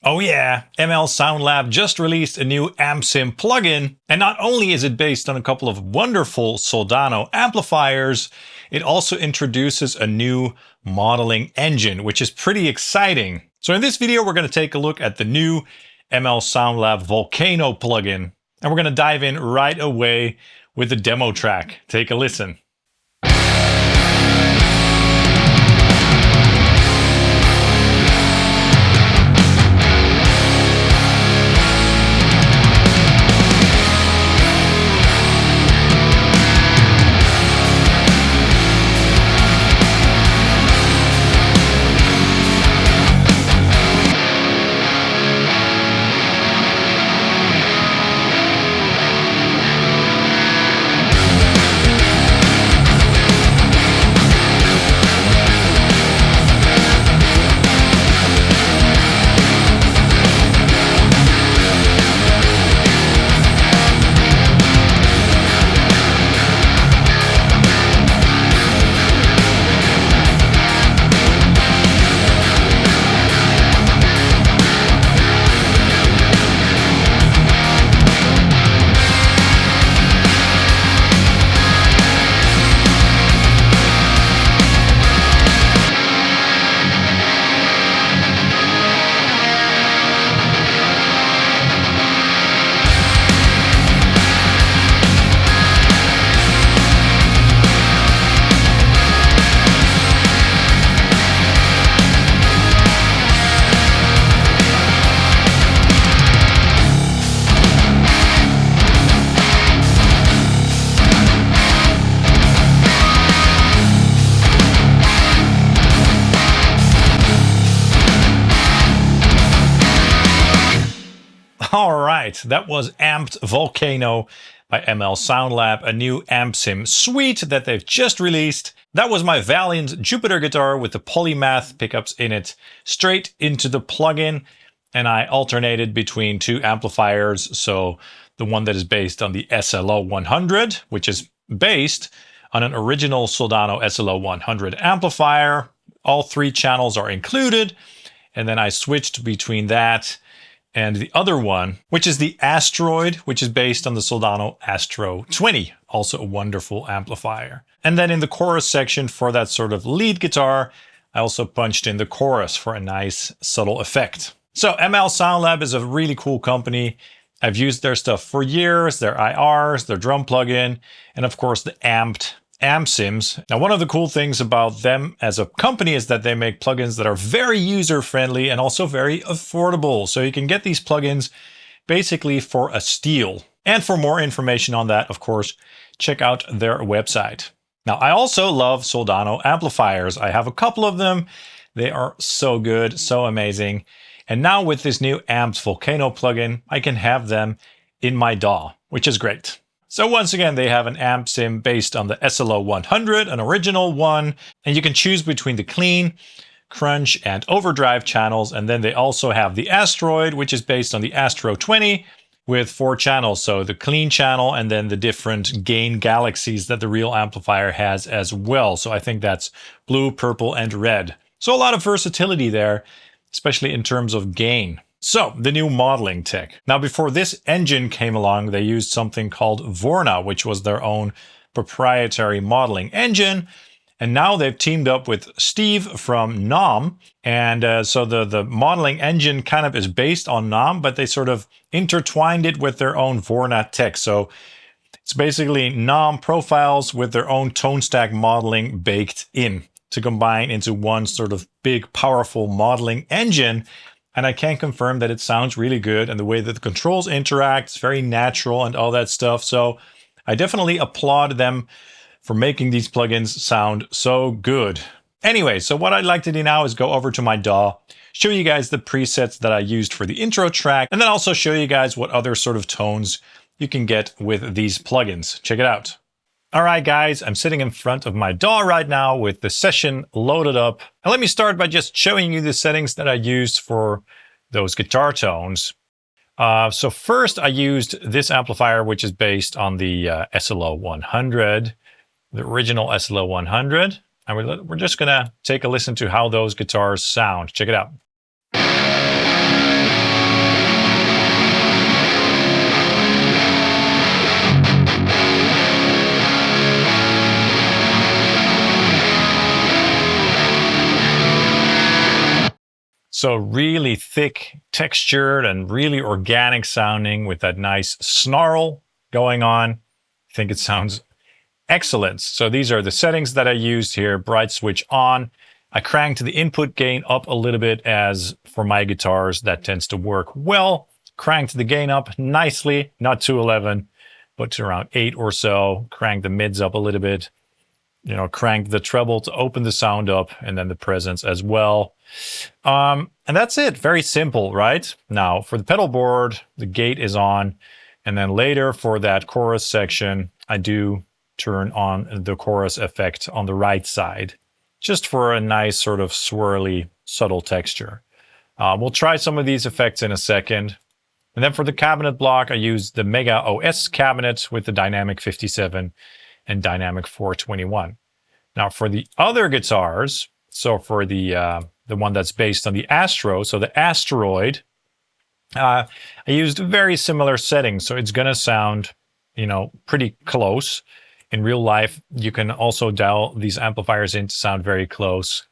Oh yeah, ML Sound Lab just released a new AmpSim plugin, and not only is it based on a couple of wonderful Soldano amplifiers, it also introduces a new modeling engine, which is pretty exciting. So in this video, we're going to take a look at the new ML Sound Lab Volcano plugin, and we're going to dive in right away with the demo track. Take a listen. All right, that was Amped Volcano by ML Sound Lab, a new AmpSim suite that they've just released. That was my Valiant Jupiter guitar with the polymath pickups in it straight into the plugin, and I alternated between two amplifiers. So the one that is based on the SLO 100, which is based on an original Soldano SLO 100 amplifier. All three channels are included, and then I switched between that and the other one, which is the Asteroid, which is based on the Soldano Astro 20, also a wonderful amplifier. And then in the chorus section for that sort of lead guitar, I also punched in the chorus for a nice subtle effect. So ML Sound Lab is a really cool company. I've used their stuff for years, their IRs, their drum plugin, and of course the AmpSims. Now, one of the cool things about them as a company is that they make plugins that are very user-friendly and also very affordable. So you can get these plugins basically for a steal. And for more information on that, of course, check out their website. Now, I also love Soldano amplifiers. I have a couple of them. They are so good, so amazing. And now with this new Amped Volcano plugin, I can have them in my DAW, which is great. So once again, they have an AmpSim based on the SLO 100, an original one, and you can choose between the clean, crunch, and overdrive channels. And then they also have the Asteroid, which is based on the Astro 20 with 4 channels. So the clean channel and then the different gain galaxies that the real amplifier has as well. So I think that's blue, purple, and red. So a lot of versatility there, especially in terms of gain. So, the new modeling tech. Now, before this engine came along, they used something called Vorna, which was their own proprietary modeling engine. And now they've teamed up with Steve from NAM. And so the modeling engine kind of is based on NAM, but they sort of intertwined it with their own Vorna tech. So, it's basically NAM profiles with their own tone stack modeling baked in to combine into one sort of big, powerful modeling engine. And I can confirm that it sounds really good, and the way that the controls interact is very natural and all that stuff. So I definitely applaud them for making these plugins sound so good. Anyway, so what I'd like to do now is go over to my DAW, show you guys the presets that I used for the intro track, and then also show you guys what other sort of tones you can get with these plugins. Check it out. All right, guys, I'm sitting in front of my DAW right now with the session loaded up. And let me start by just showing you the settings that I used for those guitar tones. So first I used this amplifier, which is based on the SLO 100, the original SLO 100. And we're just gonna take a listen to how those guitars sound. Check it out. So really thick textured and really organic sounding with that nice snarl going on. I think it sounds excellent. So these are the settings that I used here. Bright switch on. I cranked the input gain up a little bit, as for my guitars that tends to work well. Cranked the gain up nicely, not to 11, but to around 8 or so. Cranked the mids up a little bit. You know, cranked the treble to open the sound up, and then the presence as well. And that's it. Very simple, right? Now, for the pedal board, the gate is on. And then later for that chorus section, I do turn on the chorus effect on the right side, just for a nice sort of swirly, subtle texture. We'll try some of these effects in a second. And then for the cabinet block, I used the Mega OS cabinet with the Dynamic 57 and Dynamic 421. Now for the other guitars, so for the one that's based on the Astro, so the Asteroid, I used very similar settings, so it's gonna sound, you know, pretty close. In real life, you can also dial these amplifiers in to sound very close.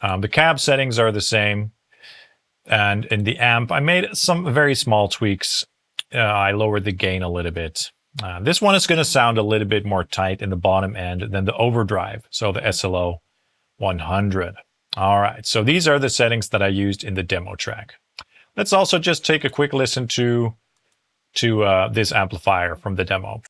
The cab settings are the same. And in the amp, I made some very small tweaks. I lowered the gain a little bit. This one is going to sound a little bit more tight in the bottom end than the overdrive, so the SLO 100. All right, so these are the settings that I used in the demo track. Let's also just take a quick listen to this amplifier from the demo.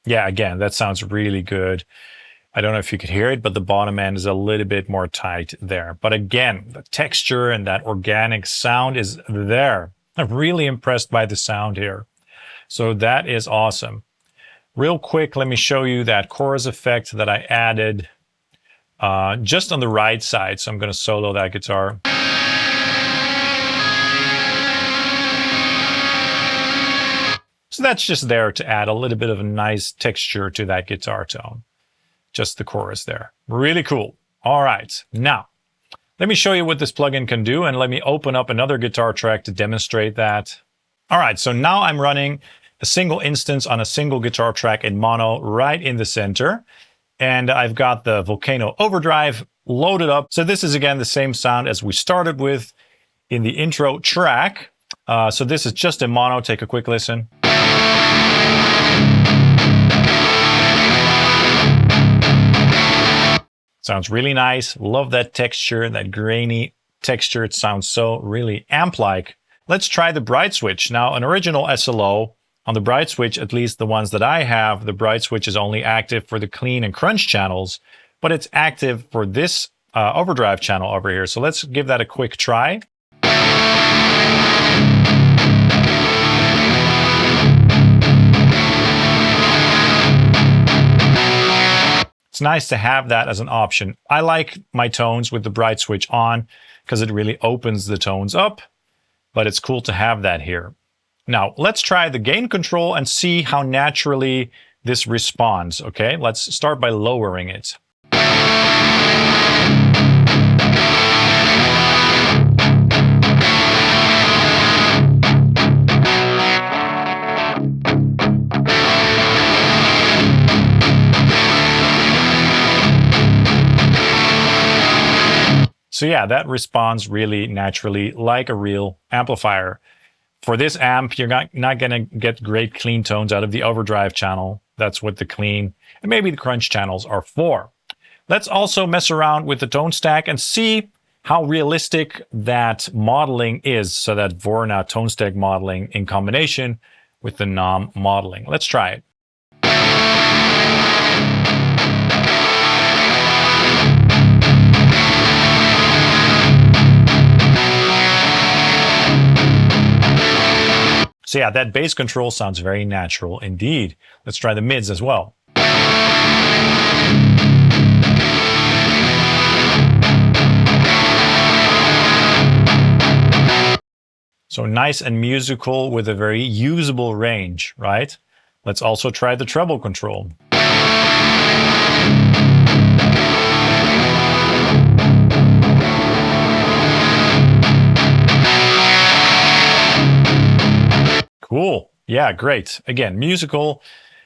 Yeah, again, that sounds really good. I don't know if you could hear it, but the bottom end is a little bit more tight there. But again, the texture and that organic sound is there. I'm really impressed by the sound here. So that is awesome. Real quick, let me show you that chorus effect that I added just on the right side. So I'm going to solo that guitar. So that's just there to add a little bit of a nice texture to that guitar tone. Just the chorus there. Really cool. All right, now let me show you what this plugin can do, and let me open up another guitar track to demonstrate that. All right, so now I'm running a single instance on a single guitar track in mono right in the center. And I've got the Volcano overdrive loaded up. So this is again the same sound as we started with in the intro track. So this is just in mono. Take a quick listen. Sounds really nice. Love that texture, that grainy texture. It sounds so really amp-like. Let's try the bright switch. Now, an original SLO, on the bright switch, at least the ones that I have, the bright switch is only active for the clean and crunch channels, but it's active for this overdrive channel over here. So let's give that a quick try. It's nice to have that as an option. I like my tones with the bright switch on because it really opens the tones up, but it's cool to have that here. Now, let's try the gain control and see how naturally this responds, okay? Let's start by lowering it. So yeah, that responds really naturally like a real amplifier. For this amp, you're not going to get great clean tones out of the overdrive channel. That's what the clean and maybe the crunch channels are for. Let's also mess around with the tone stack and see how realistic that modeling is. So that Vorna tone stack modeling in combination with the NOM modeling. Let's try it. So yeah, that bass control sounds very natural indeed. Let's try the mids as well. So nice and musical with a very usable range, right? Let's also try the treble control. Cool. Yeah, great. Again, musical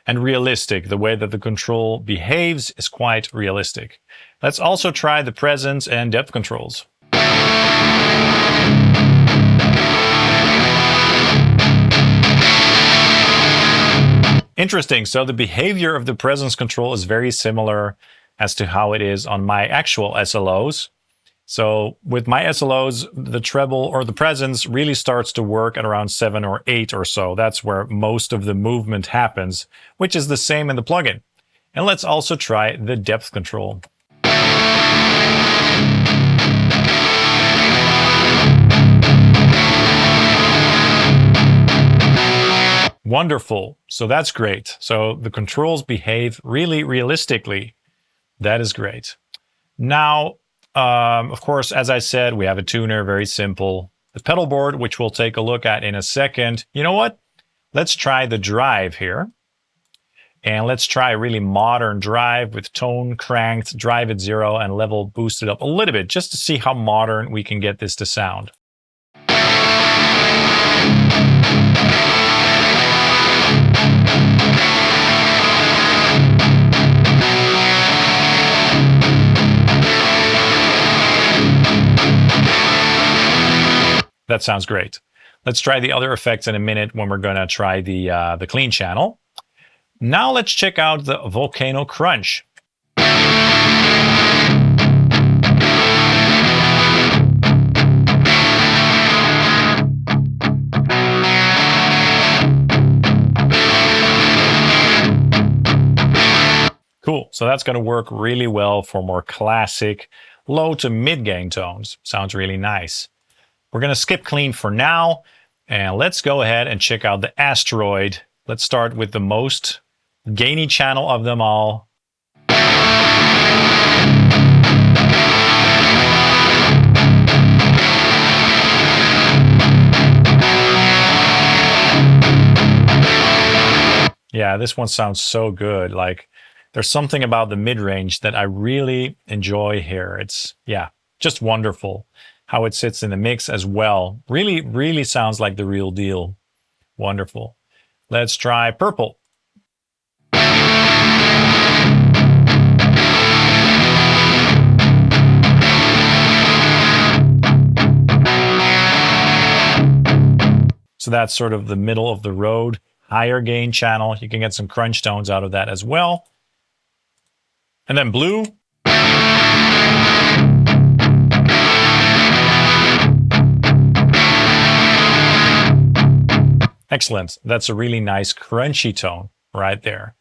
and realistic. The way that the control behaves is quite realistic. Let's also try the presence and depth controls. Interesting. So the behavior of the presence control is very similar as to how it is on my actual SLOs. So with my SLOs, the treble or the presence really starts to work at around 7 or 8 or so. That's where most of the movement happens, which is the same in the plugin. And let's also try the depth control. Wonderful. So that's great. So the controls behave really realistically. That is great. Now, of course, as I said, we have a tuner, very simple. The pedal board, which we'll take a look at in a second. You know what? Let's try the drive here. And let's try a really modern drive with tone cranked, drive at 0, and level boosted up a little bit, just to see how modern we can get this to sound. That sounds great. Let's try the other effects in a minute when we're going to try the clean channel. Now let's check out the Volcano Crunch. Cool, so that's going to work really well for more classic low to mid gain tones. Sounds really nice. We're going to skip clean for now, and let's go ahead and check out the Asteroid. Let's start with the most gainy channel of them all. Yeah, this one sounds so good. Like, there's something about the mid-range that I really enjoy here. It's, yeah, just wonderful. How it sits in the mix as well. Really, really sounds like the real deal. Wonderful. Let's try purple. So that's sort of the middle of the road, higher gain channel. You can get some crunch tones out of that as well. And then blue. Excellent. That's a really nice crunchy tone right there.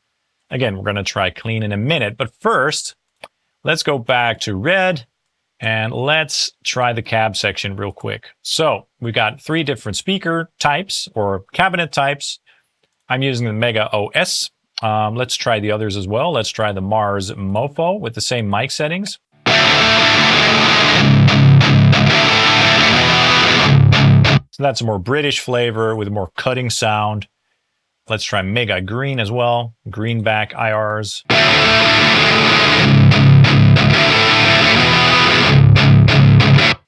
Again, we're going to try clean in a minute, but first, let's go back to red and let's try the cab section real quick. So we've got 3 different speaker types or cabinet types. I'm using the Mega OS. Let's try the others as well. Let's try the Mars Mofo with the same mic settings. So that's a more British flavor with a more cutting sound. Let's try Mega Green as well. Greenback IRs.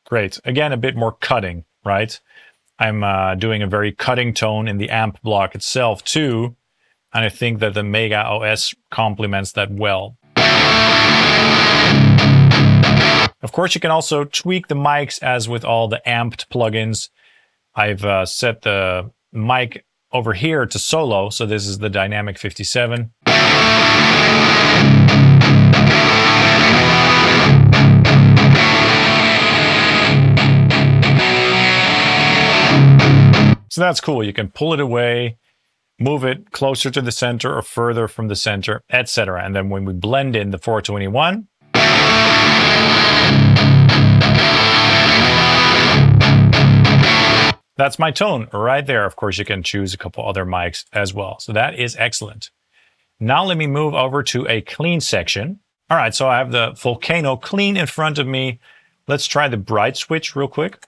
Great. Again, a bit more cutting, right? I'm doing a very cutting tone in the amp block itself too. And I think that the Mega OS complements that well. Of course, you can also tweak the mics as with all the amped plugins. I've set the mic over here to solo, so this is the Dynamic 57. So that's cool. You can pull it away, move it closer to the center or further from the center, etc. And then when we blend in the 421, that's my tone right there. Of course, you can choose a couple other mics as well. So that is excellent. Now let me move over to a clean section. All right, so I have the Volcano clean in front of me. Let's try the bright switch real quick.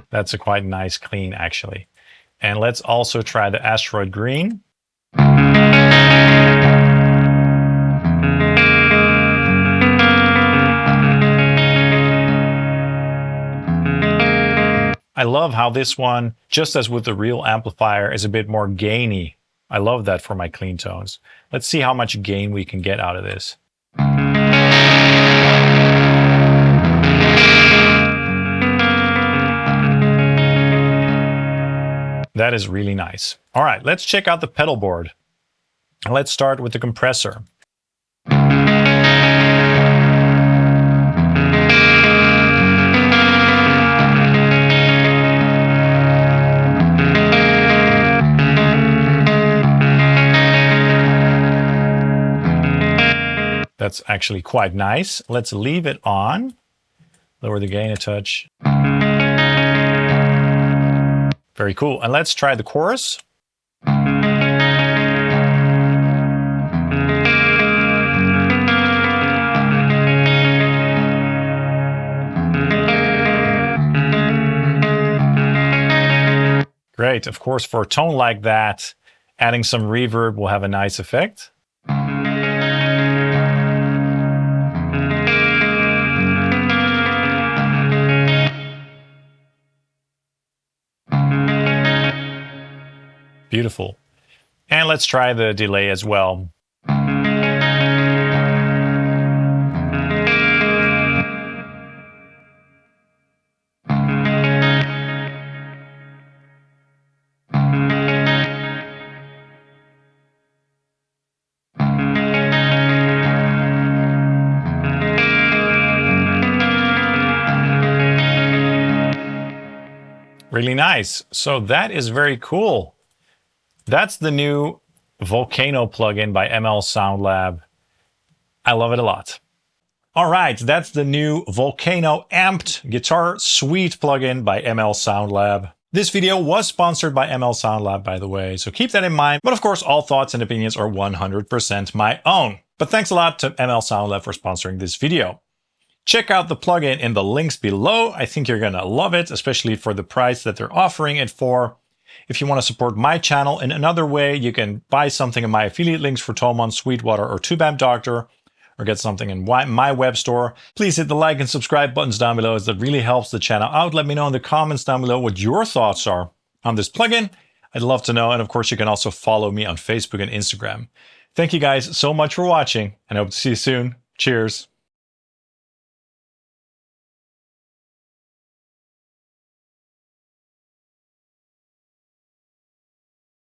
That's a quite nice clean, actually. And let's also try the Asteroid green. I love how this one, just as with the real amplifier, is a bit more gainy. I love that for my clean tones. Let's see how much gain we can get out of this. That is really nice. All right, let's check out the pedal board. Let's start with the compressor. That's actually quite nice. Let's leave it on. Lower the gain a touch. Very cool. And let's try the chorus. Great. Of course, for a tone like that, adding some reverb will have a nice effect. Beautiful. And let's try the delay as well. Really nice. So that is very cool. That's the new Volcano plugin by ML Sound Lab. I love it a lot. All right, that's the new Volcano Amped Guitar Suite plugin by ML Sound Lab. This video was sponsored by ML Sound Lab, by the way, so keep that in mind. But of course, all thoughts and opinions are 100% my own. But thanks a lot to ML Sound Lab for sponsoring this video. Check out the plugin in the links below. I think you're gonna love it, especially for the price that they're offering it for. If you want to support my channel in another way, you can buy something in my affiliate links for Thomann, Sweetwater, or Tube Amp Doctor, or get something in my web store. Please hit the like and subscribe buttons down below, as that really helps the channel out. Let me know in the comments down below what your thoughts are on this plugin. I'd love to know. And of course, you can also follow me on Facebook and Instagram. Thank you guys so much for watching, and I hope to see you soon. Cheers.